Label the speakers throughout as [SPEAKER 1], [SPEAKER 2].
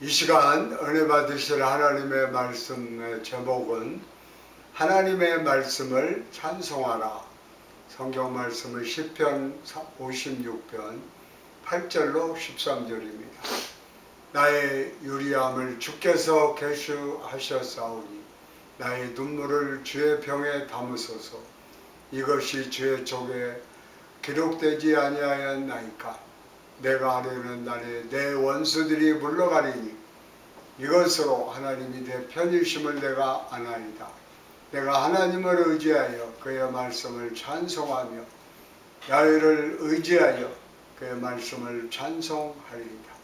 [SPEAKER 1] 이 시간 은혜 받으실 하나님의 말씀의 제목은 하나님의 말씀을 찬송하라. 성경 말씀은 시편 56편 8절로 13절입니다. 나의 유리함을 주께서 계수하셨사오니 나의 눈물을 주의 병에 담으소서. 이것이 주의 족에 기록되지 아니하였나이까. 내가 하려는 날에 내 원수들이 물러가리니 이것으로 하나님이 내 편이심을 내가 아나이다. 내가 하나님을 의지하여 그의 말씀을 찬송하며 야훼를 의지하여 그의 말씀을 찬송하리이다.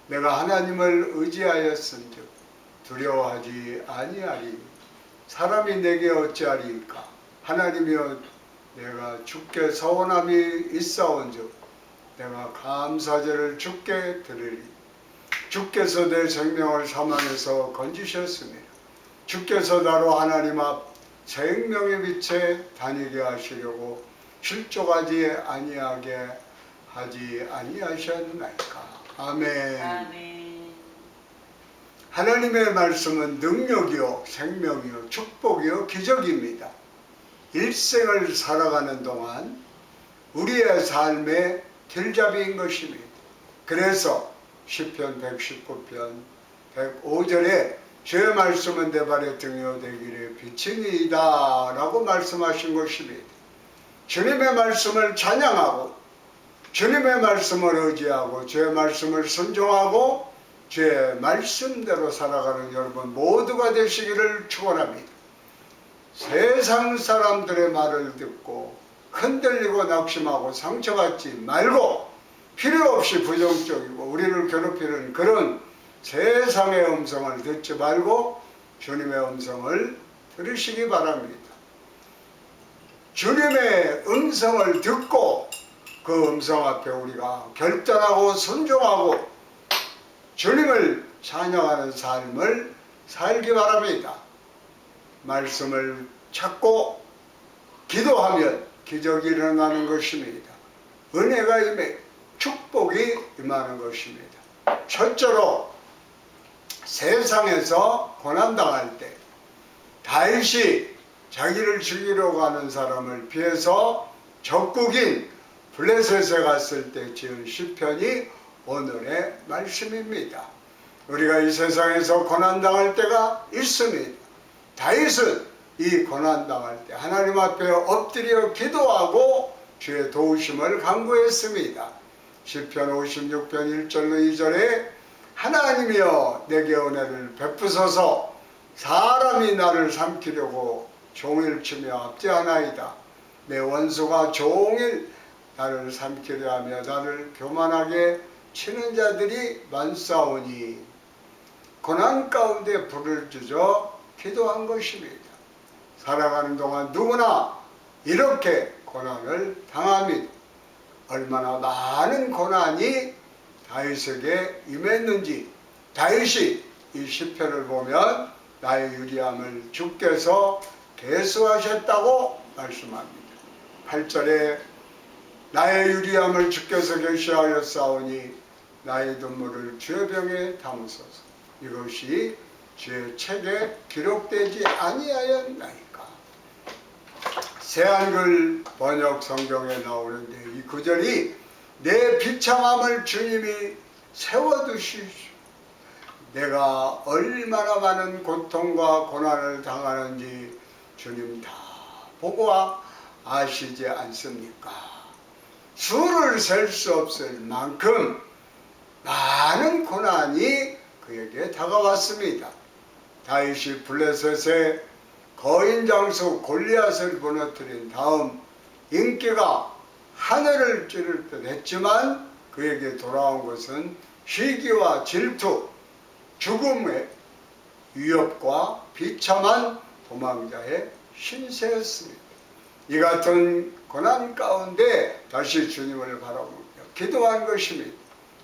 [SPEAKER 1] 내가 하나님을 의지하였은즉 두려워하지 아니하리니 사람이 내게 어찌하리이까. 하나님이여, 내가 주께 서원함이 있사온즉 내가 감사제를 주께 드리리. 주께서 내 생명을 사망에서 건지셨으며 주께서 나로 하나님 앞 생명의 빛에 다니게 하시려고 실족하지 아니하게 하지 아니하셨나이까. 아멘.
[SPEAKER 2] 아멘.
[SPEAKER 1] 하나님의 말씀은 능력이요 생명이요 축복이요 기적입니다. 일생을 살아가는 동안 우리의 삶의 길잡이인 것입니다. 그래서 시편 119편 105절에 주의 말씀은 내 발의 등이요 내 길의 빛이니이다 라고 말씀하신 것입니다. 주님의 말씀을 찬양하고 주님의 말씀을 의지하고 주의 말씀을 순종하고 주의 말씀대로 살아가는 여러분 모두가 되시기를 축원합니다. 세상 사람들의 말을 듣고 흔들리고 낙심하고 상처받지 말고 필요 없이 부정적이고 우리를 괴롭히는 그런 세상의 음성을 듣지 말고 주님의 음성을 들으시기 바랍니다. 주님의 음성을 듣고 그 음성 앞에 우리가 결단하고 순종하고 주님을 찬양하는 삶을 살기 바랍니다. 말씀을 찾고 기도하면 기적이 일어나는 것입니다. 은혜가 임해 축복이 임하는 것입니다. 첫째로 세상에서 고난당할 때 다윗이 자기를 죽이려고 하는 사람을 피해서 적국인 블레셋에 갔을 때 지은 시편이 오늘의 말씀입니다. 우리가 이 세상에서 고난당할 때가 있습니다. 다윗은 이 고난당할 때 하나님 앞에 엎드려 기도하고 주의 도우심을 간구했습니다. 시편 56편 1절로 2절에 하나님이여 내게 은혜를 베푸소서. 사람이 나를 삼키려고 종일 치며 압제하나이다. 내 원수가 종일 나를 삼키려 하며 나를 교만하게 치는 자들이 많사오니. 고난 가운데 불을 주저 기도한 것입니다. 살아가는 동안 누구나 이렇게 고난을 당합니다. 얼마나 많은 고난이 다윗에게 임했는지 다윗이 이 시편을 보면 나의 유리함을 주께서 계수하셨다고 말씀합니다. 8절에 나의 유리함을 주께서 계수하였사오니 나의 눈물을 주의 병에 담으소서. 이것이 주의 책에 기록되지 아니하였나이까. 새한글 번역 성경에 나오는데 이 구절이 내 비참함을 주님이 세워두시오. 내가 얼마나 많은 고통과 고난을 당하는지 주님 다 보고 아시지 않습니까? 수를 셀 수 없을 만큼 많은 고난이 그에게 다가왔습니다. 다윗이 블레셋의 거인 장수 골리앗을 무너뜨린 다음 인기가 하늘을 찌를 듯 했지만 그에게 돌아온 것은 시기와 질투, 죽음의 위협과 비참한 도망자의 신세였습니다. 이 같은 고난 가운데 다시 주님을 바라보며 기도한 것입니다.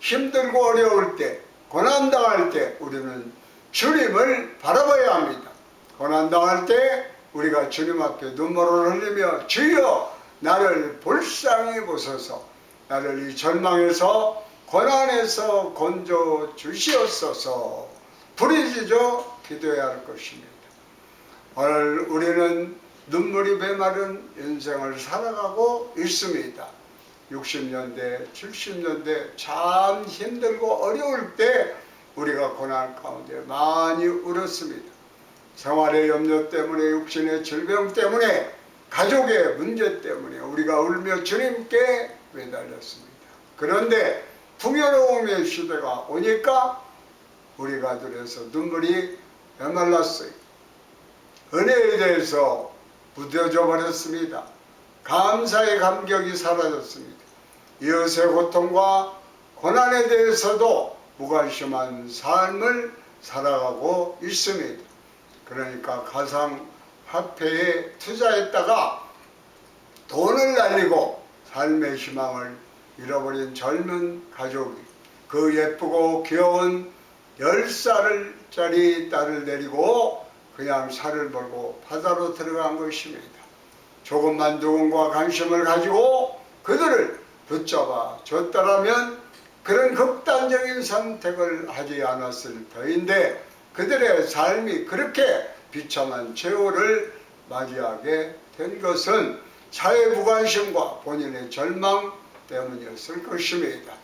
[SPEAKER 1] 힘들고 어려울 때, 고난당할 때 우리는 주님을 바라봐야 합니다. 고난당할 때 우리가 주님 앞에 눈물을 흘리며 주여 나를 불쌍히 보소서. 나를 이 절망에서 고난에서 건져 주시옵소서 부르짖어 기도해야 할 것입니다. 오늘 우리는 눈물이 메마른 인생을 살아가고 있습니다. 60년대, 70년대 참 힘들고 어려울 때 우리가 고난 가운데 많이 울었습니다. 생활의 염려 때문에, 육신의 질병 때문에, 가족의 문제 때문에 우리가 울며 주님께 매달렸습니다. 그런데 풍요로움의 시대가 오니까 우리가 눈에서 눈물이 메말랐어요. 은혜에 대해서 무뎌져 버렸습니다. 감사의 감격이 사라졌습니다. 이웃의 고통과 고난에 대해서도 무관심한 삶을 살아가고 있습니다. 그러니까 가상화폐에 투자했다가 돈을 날리고 삶의 희망을 잃어버린 젊은 가족이 그 예쁘고 귀여운 10살짜리 딸을 데리고 그냥 살을 몰고 바다로 들어간 것입니다. 조금만 누군가 관심을 가지고 그들을 붙잡아 줬더라면 그런 극단적인 선택을 하지 않았을 터인데 그들의 삶이 그렇게 비참한 최후를 맞이하게 된 것은 사회 무관심과 본인의 절망 때문이었을 것입니다.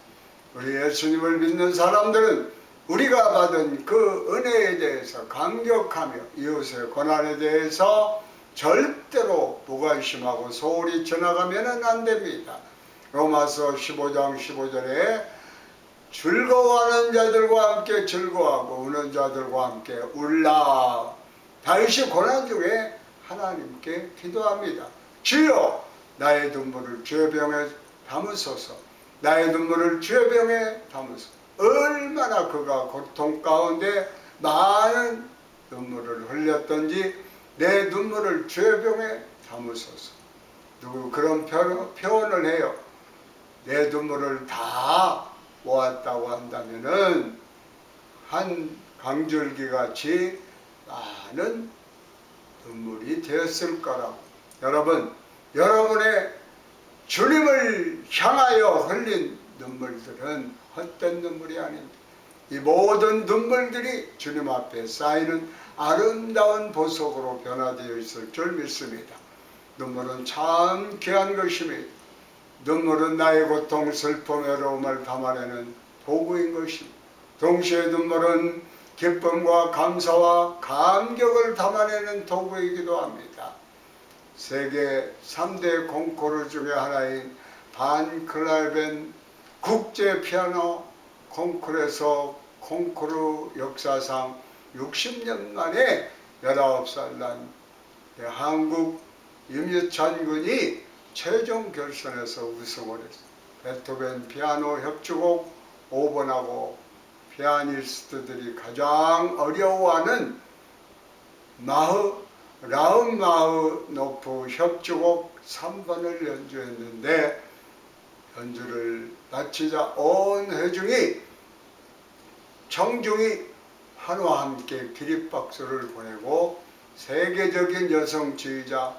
[SPEAKER 1] 우리 예수님을 믿는 사람들은 우리가 받은 그 은혜에 대해서 감격하며 이웃의 고난에 대해서 절대로 무관심하고 소홀히 지나가면 안 됩니다. 로마서 15장 15절에 즐거워하는 자들과 함께 즐거워하고 우는 자들과 함께 울라. 다윗이 고난 중에 하나님께 기도합니다. 주여 나의 눈물을 주의 병에 담으소서. 나의 눈물을 주의 병에 담으소서. 얼마나 그가 고통 가운데 많은 눈물을 흘렸던지 내 눈물을 주의 병에 담으소서. 누구 그런 표현을 해요. 내 눈물을 다 모았다고 한다면은 한 강줄기 같이 많은 눈물이 되었을 거라고. 여러분, 여러분의 주님을 향하여 흘린 눈물들은 헛된 눈물이 아닙니다. 이 모든 눈물들이 주님 앞에 쌓이는 아름다운 보석으로 변화되어 있을 줄 믿습니다. 눈물은 참 귀한 것입니다. 눈물은 나의 고통, 슬픔, 외로움을 담아내는 도구인 것입니다. 동시에 눈물은 기쁨과 감사와 감격을 담아내는 도구이기도 합니다. 세계 3대 콩쿠르 중에 하나인 반 클라벤 국제 피아노 콩쿠르에서 콩쿠르 역사상 60년 만에 19살 난 한국 임유찬 군이 최종 결선에서 우승을 했습니다. 베토벤 피아노 협주곡 5번하고 피아니스트들이 가장 어려워하는 라흐마흐노프 협주곡 3번을 연주했는데 연주를 마치자 온 회중이 청중이 한와 함께 기립박수를 보내고 세계적인 여성지휘자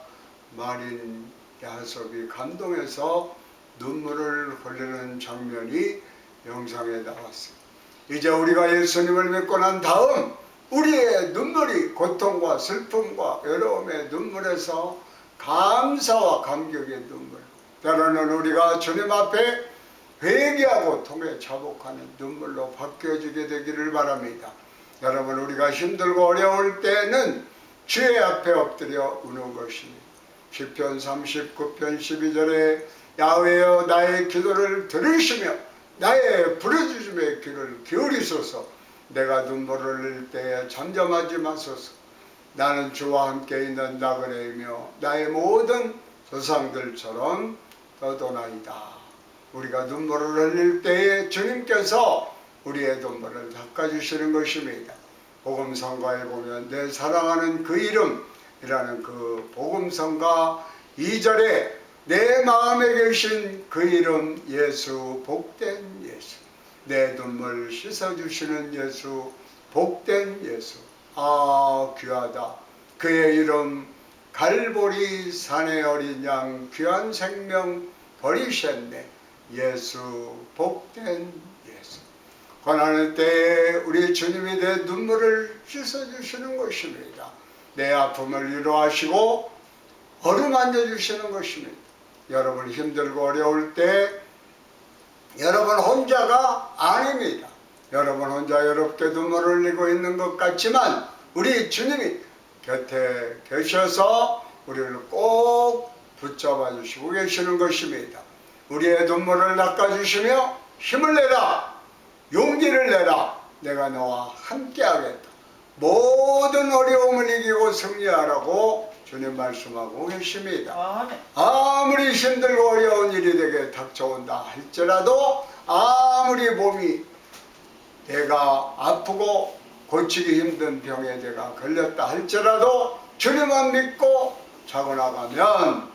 [SPEAKER 1] 마린 야섭이 감동해서 눈물을 흘리는 장면이 영상에 나왔습니다. 이제 우리가 예수님을 믿고 난 다음 우리의 눈물이 고통과 슬픔과 외로움의 눈물에서 감사와 감격의 눈물, 때로는 우리가 주님 앞에 회개하고 통해 자복하는 눈물로 바뀌어지게 되기를 바랍니다. 여러분, 우리가 힘들고 어려울 때는 주의 앞에 엎드려 우는 것입니다. 시편 39편 12절에 야훼여 나의 기도를 들으시며 나의 부르짖음의 귀를 기울이소서. 내가 눈물을 흘릴 때에 잠잠하지 마소서. 나는 주와 함께 있는 나그네이며 나의 모든 조상들처럼 떠도나이다. 우리가 눈물을 흘릴 때에 주님께서 우리의 눈물을 닦아주시는 것입니다. 복음성가에 보면 내 사랑하는 그 이름이라는 그 복음성가 2절에 내 마음에 계신 그 이름 예수, 복된 예수, 내 눈물 씻어주시는 예수, 복된 예수, 아 귀하다. 그의 이름 갈보리 산의 어린 양 귀한 생명 버리셨네. 예수, 복된 고난의 때에 우리 주님이 내 눈물을 씻어주시는 것입니다. 내 아픔을 위로하시고 어루만져 주시는 것입니다. 여러분 힘들고 어려울 때 여러분 혼자가 아닙니다. 여러분 혼자 외롭게 눈물을 흘리고 있는 것 같지만 우리 주님이 곁에 계셔서 우리를 꼭 붙잡아 주시고 계시는 것입니다. 우리의 눈물을 닦아주시며 힘을 내라, 용기를 내라, 내가 너와 함께 하겠다. 모든 어려움을 이기고 승리하라고 주님 말씀하고 계십니다. 아무리 힘들고 어려운 일이 내게 닥쳐온다 할지라도, 아무리 몸이 내가 아프고 고치기 힘든 병에 내가 걸렸다 할지라도 주님만 믿고 자고 나가면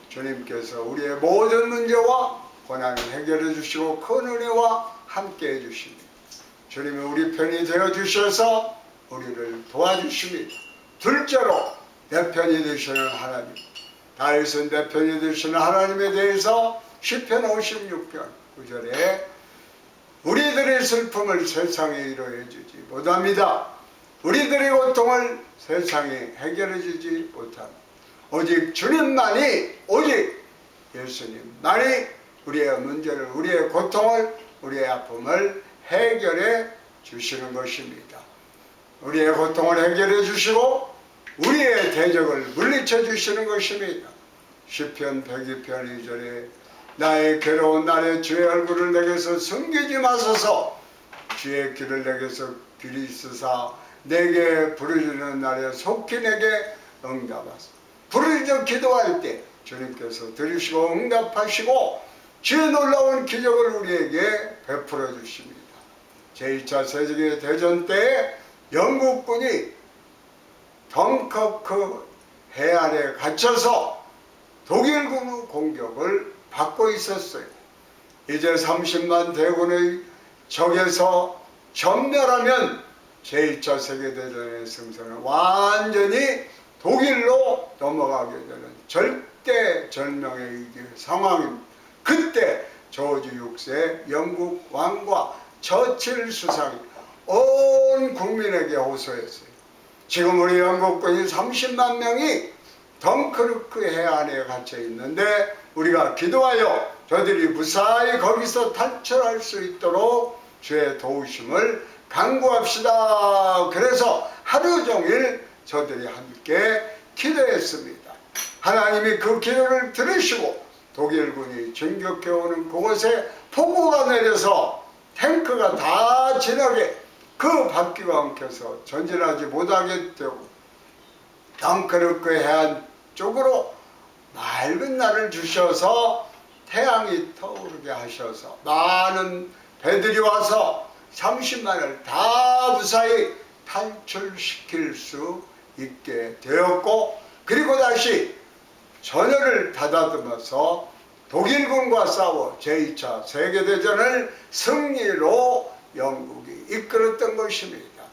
[SPEAKER 1] 주님께서 우리의 모든 문제와 고난을 해결해 주시고 큰 은혜와 함께 해주십니다. 주님이 우리 편이 되어 주셔서 우리를 도와주십니다. 둘째로 내 편이 되시는 하나님, 다윗은 내 편이 되시는 하나님에 대해서 시편 56편 9절에 우리들의 슬픔을 세상에 이루어 주지 못합니다. 우리들의 고통을 세상에 해결해 주지 못합니다. 오직 주님만이, 오직 예수님만이 우리의 문제를, 우리의 고통을, 우리의 아픔을 해결해 주시는 것입니다. 우리의 고통을 해결해 주시고 우리의 대적을 물리쳐 주시는 것입니다. 시편 102편 2절에 나의 괴로운 날에 주의 얼굴을 내게서 숨기지 마소서, 주의 길을 내게서 길이 있으사 내게 부르짖는 날에 속히 내게 응답하소서. 부르짖어 기도할 때 주님께서 들으시고 응답하시고 주의 놀라운 기적을 우리에게 베풀어 주십니다. 제2차 세계대전 때에 영국군이 덩커크 해안에 갇혀서 독일군의 공격을 받고 있었어요. 이제 30만 대군의 적에서 전멸하면 제2차 세계대전의 승선은 완전히 독일로 넘어가게 되는 절대절명의 상황입니다. 그때 조지 6세 영국 왕과 처칠 수상이 온 국민에게 호소했어요. 지금 우리 영국군이 30만 명이 덩크르크 해안에 갇혀 있는데 우리가 기도하여 저들이 무사히 거기서 탈출할 수 있도록 주의 도우심을 간구합시다. 그래서 하루 종일 저들이 함께 기도했습니다. 하나님이 그 기도를 들으시고 독일군이 진격해오는 그곳에 폭우가 내려서 탱크가 다 지나게 그 바퀴가 엉켜서 전진하지 못하게 되고 덩크르크 해안 쪽으로 맑은 날을 주셔서 태양이 터오르게 하셔서 많은 배들이 와서 30만을 다 무사히 탈출시킬 수 있게 되었고, 그리고 다시 전열을 다다듬어서 독일군과 싸워 제2차 세계대전을 승리로 영국이 이끌었던 것입니다.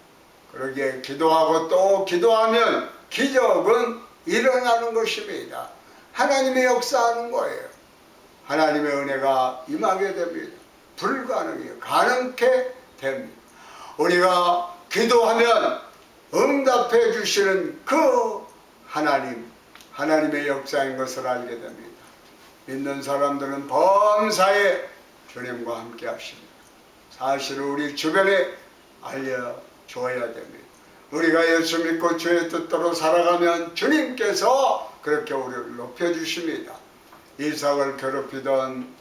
[SPEAKER 1] 그러기에 기도하고 또 기도하면 기적은 일어나는 것입니다. 하나님의 역사하는 거예요. 하나님의 은혜가 임하게 됩니다. 불가능이 가능케 됩니다. 우리가 기도하면 응답해 주시는 그 하나님의 역사인 것을 알게 됩니다. 믿는 사람들은 범사에 주님과 함께 하십니다. 사실을 우리 주변에 알려줘야 됩니다. 우리가 예수 믿고 주의 뜻대로 살아가면 주님께서 그렇게 우리를 높여주십니다. 이삭을 괴롭히던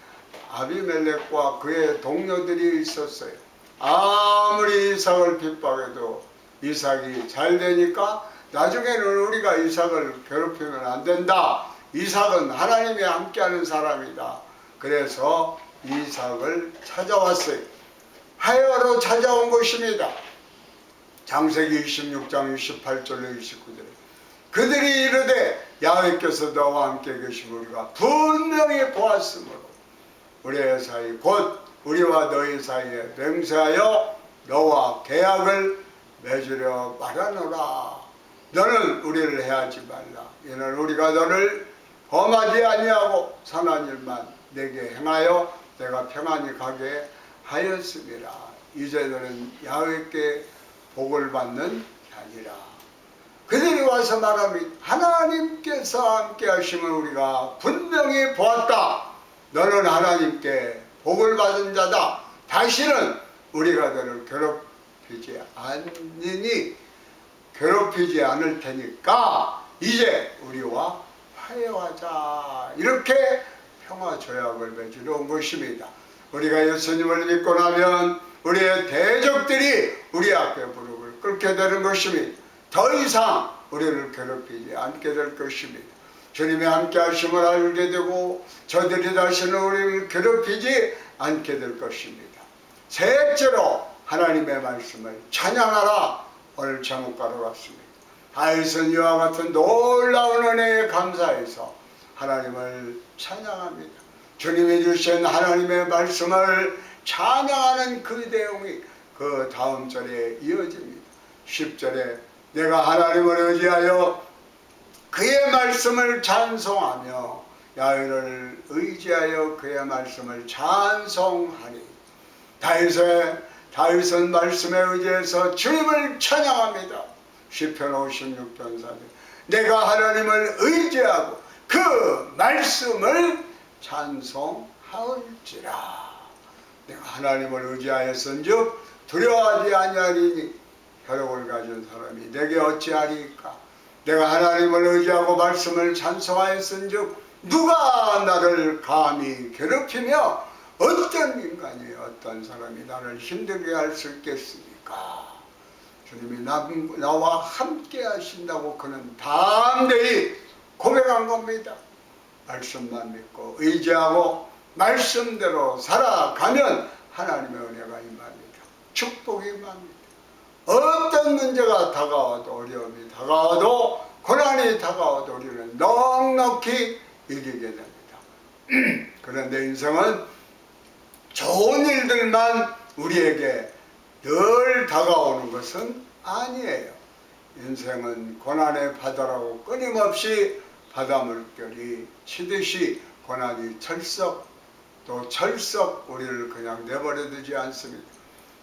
[SPEAKER 1] 아비멜렉과 그의 동료들이 있었어요. 아무리 이삭을 핍박해도 이삭이 잘 되니까 나중에는 우리가 이삭을 괴롭히면 안 된다. 이삭은 하나님이 함께하는 사람이다. 그래서 이삭을 찾아왔어요. 하여로 찾아온 것입니다. 창세기 26장 28절로 29절에 그들이 이르되 야훼께서 너와 함께 계시고 우리가 분명히 보았으므로 우리의 사이 곧 우리와 너희 사이에 맹세하여 너와 계약을 맺으려 말하노라. 너는 우리를 해하지 말라. 이는 우리가 너를 범하지 아니하고 선한 일만 내게 행하여 내가 평안히 가게 하였음이라. 이제는 야훼께 복을 받는 게 아니라 그들이 와서 말합니다. 하나님께서 함께 하시면 우리가 분명히 보았다. 너는 하나님께 복을 받은 자다. 다시는 우리가 너를 괴롭히지 않으니 괴롭히지 않을 테니까 이제 우리와 화해하자. 이렇게 평화조약을 맺으러 온 것입니다. 우리가 예수님을 믿고 나면 우리의 대적들이 우리 앞에 무릎을 꿇게 되는 것입니다. 더 이상 우리를 괴롭히지 않게 될 것입니다. 주님의 함께 하심을 알게 되고 저들이 다시는 우리를 괴롭히지 않게 될 것입니다. 셋째로 하나님의 말씀을 찬양하라. 오늘 제목가로 왔습니다. 다윗은 이와 같은 놀라운 은혜에 감사해서 하나님을 찬양합니다. 주님이 주신 하나님의 말씀을 찬양하는 그 내용이 그 다음 절에 이어집니다. 10절에 내가 하나님을 의지하여 그의 말씀을 찬송하며 야훼를 의지하여 그의 말씀을 찬송하니. 다윗은 말씀에 의지해서 주님을 찬양합니다. 시편 56편 4절 내가 하나님을 의지하고 그 말씀을 찬송하올지라. 내가 하나님을 의지하였은즉 두려워하지 아니하리니 혈육을 가진 사람이 내게 어찌하리까. 내가 하나님을 의지하고 말씀을 찬송하였은즉 누가 나를 감히 괴롭히며 어떤 인간이 어떤 사람이 나를 힘들게 할 수 있겠습니까. 주님이 나와 함께 하신다고 그는 담대히 고백한 겁니다. 말씀만 믿고 의지하고 말씀대로 살아가면 하나님의 은혜가 임합니다. 축복이 임합니다. 어떤 문제가 다가와도 어려움이 다가와도 고난이 다가와도 우리는 넉넉히 이기게 됩니다. 그런데 인생은 좋은 일들만 우리에게 늘 다가오는 것은 아니에요. 인생은 고난의 바다라고 끊임없이 바닷물결이 치듯이 고난이 철썩 또 철썩 우리를 그냥 내버려 두지 않습니다.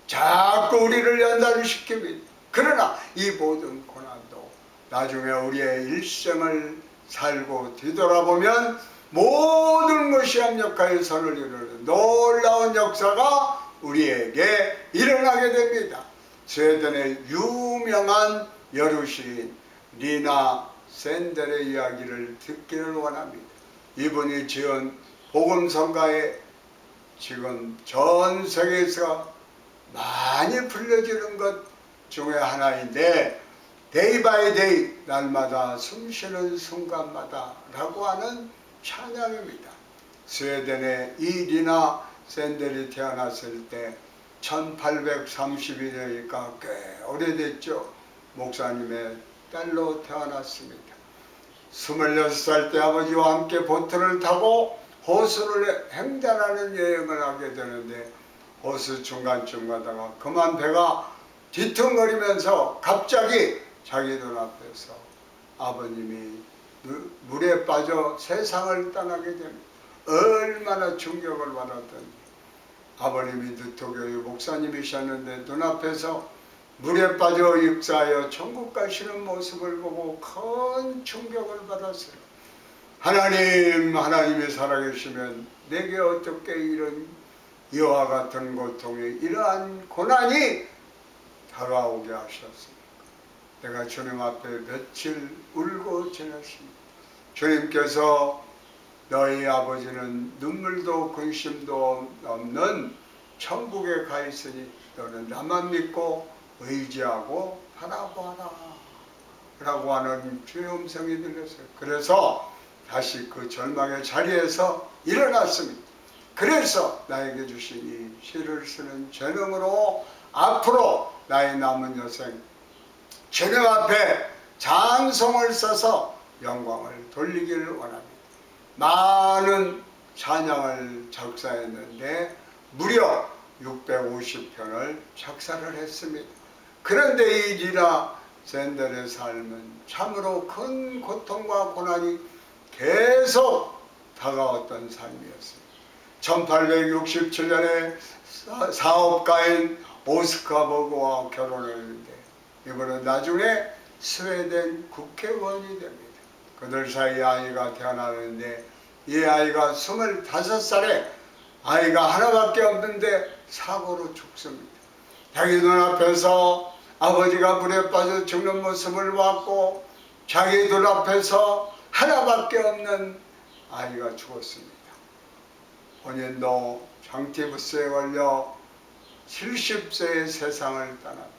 [SPEAKER 1] 자꾸 우리를 연단시킵니다. 그러나 이 모든 고난도 나중에 우리의 일생을 살고 뒤돌아보면 모든 것이 합력하여 선을 이루는 놀라운 역사가 우리에게 일어나게 됩니다. 스웨덴의 유명한 여루시인 리나 샌델의 이야기를 듣기를 원합니다. 이분이 지은 복음성가에 지금 전 세계에서 많이 불려지는 것 중에 하나인데 데이 바이 데이 날마다 숨쉬는 순간마다 라고 하는 찬양입니다. 스웨덴의 이 리나 샌델이 태어났을 때 1832년이니까 꽤 오래됐죠. 목사님의 딸로 태어났습니다. 26살 때 아버지와 함께 보트를 타고 호수를 횡단하는 여행을 하게 되는데 호수 중간쯤 가다가 그만 배가 뒤뚱거리면서 갑자기 자기 눈앞에서 아버님이 물에 빠져 세상을 떠나게 됩니다. 얼마나 충격을 받았던지. 아버님이 누토교회 목사님이셨는데 눈앞에서 물에 빠져 입사하여 천국 가시는 모습을 보고 큰 충격을 받았어요. 하나님이 살아계시면 내게 어떻게 이런 이와 같은 고통이 이러한 고난이 다가오게 하셨습니까? 내가 주님 앞에 며칠 울고 지냈습니다. 주님께서 너희 아버지는 눈물도 근심도 없는 천국에 가 있으니 너는 나만 믿고 의지하고 바라보아라 라고 하는 주의 음성이 들렸어요. 그래서 다시 그 절망의 자리에서 일어났습니다. 그래서 나에게 주신 이 시를 쓰는 재능으로 앞으로 나의 남은 여생 주님 앞에 찬송을 써서 영광을 돌리기를 원합니다. 많은 찬양을 작사했는데 무려 650편을 작사를 했습니다. 그런데 이 리나 샌델의 삶은 참으로 큰 고통과 고난이 계속 다가왔던 삶이었습니다. 1867년에 사업가인 오스카 버그와 결혼했는데 이번은 나중에 스웨덴 국회의원이 됩니다. 그들 사이에 아이가 태어나는데 이 아이가 25살에 아이가 하나밖에 없는데 사고로 죽습니다. 자기 눈앞에서 아버지가 물에 빠져 죽는 모습을 봤고 자기 눈앞에서 하나밖에 없는 아이가 죽었습니다. 본인도 장티푸스에 걸려 70세의 세상을 떠납니다.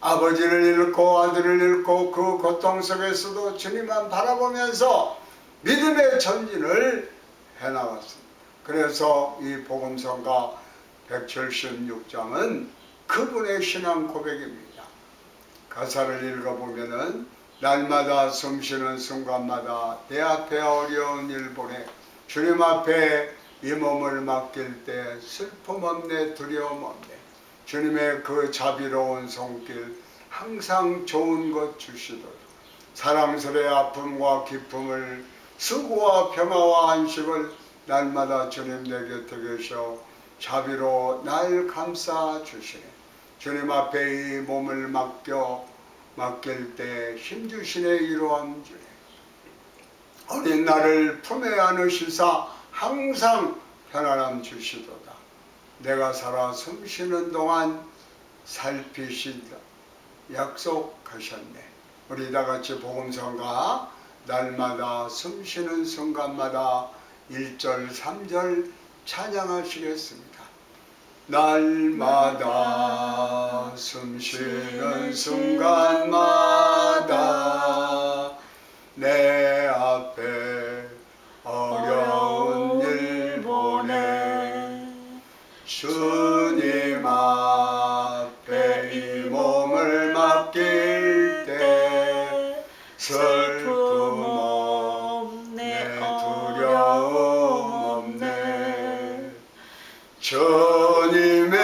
[SPEAKER 1] 아버지를 잃고 아들을 잃고 그 고통 속에서도 주님만 바라보면서 믿음의 전진을 해나갔습니다. 그래서 이 복음성가 176장은 그분의 신앙 고백입니다. 가사를 읽어보면은 날마다 숨쉬는 순간마다 내 앞에 어려운 일 보내 주님 앞에 이 몸을 맡길 때 슬픔 없네 두려움 없네 주님의 그 자비로운 손길 항상 좋은 것 주시도록 사랑스레 아픔과 기쁨을 수고와 평화와 안식을 날마다 주님 내 곁에 계셔 자비로 날 감싸 주시네. 주님 앞에 이 몸을 맡길 때 힘주시네 이로함 주네. 어린 나를 품에 안으시사 항상 편안함 주시도다. 내가 살아 숨쉬는 동안 살피신다 약속하셨네. 우리 다같이 복음성가 날마다 숨쉬는 순간마다 1절 3절 찬양하시겠습니다. 날마다 숨쉬는 순간마다 내 앞에 어려운 일 보내 주님 앞에 이 몸을 맡길 때 슬픔 없네 두려움 없네 주님의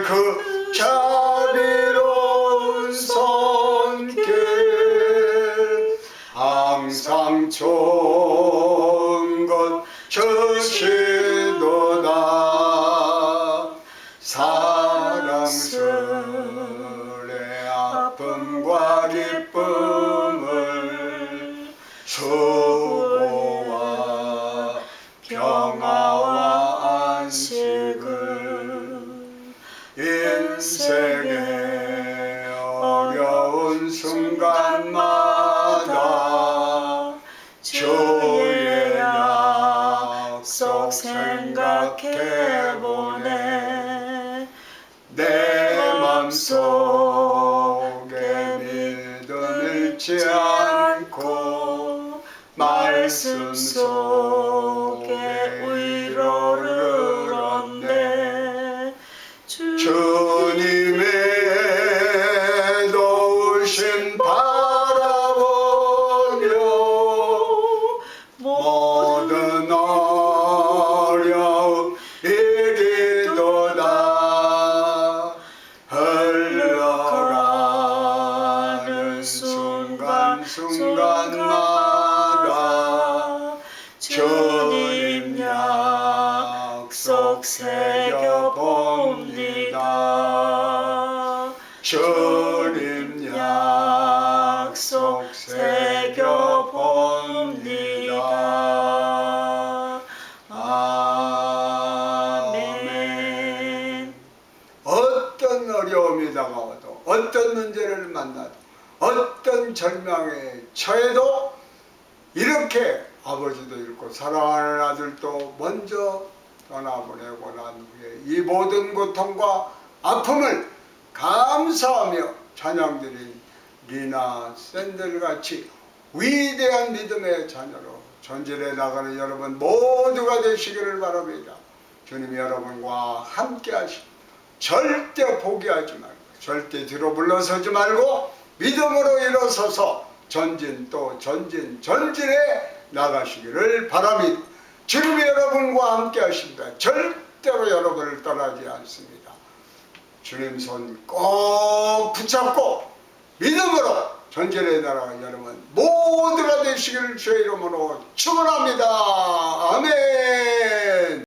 [SPEAKER 1] 그 자비로운 손길 항상 좋은 것 주시도다. 사랑스레 아픔과 기쁨을 수고와 평화와 안식을 인생의 어려운 순간마다 주의 약속 생각해보네. 내 맘속에 믿음 잃지 않고 말씀 속에 위로를 얻네. 주님의 도우심 바라보며 모든 어려움 이기도다. 흘러가는 순간순간마다 주님 약속 새겨봅니다. 주님 약속 새겨봅니다. 아멘. 어떤 어려움이 다가와도 어떤 문제를 만나도 어떤 절망에 처해도 이렇게 아버지도 잃고 사랑하는 아들도 먼저 떠나보내고 난 후에 이 모든 고통과 아픔을 감사하며 찬양드린 리나 샌들같이 위대한 믿음의 자녀로 전진해 나가는 여러분 모두가 되시기를 바랍니다. 주님이 여러분과 함께 하시고 절대 포기하지 말고 절대 뒤로 물러서지 말고 믿음으로 일어서서 전진 또 전진해 나가시기를 바랍니다. 주님이 여러분과 함께 하십니다. 절대로 여러분을 떠나지 않습니다. 주님 손 꼭 붙잡고 믿음으로 전진해 나가는 여러분 모두가 되시기를 주의 이름으로 축원합니다. 아멘.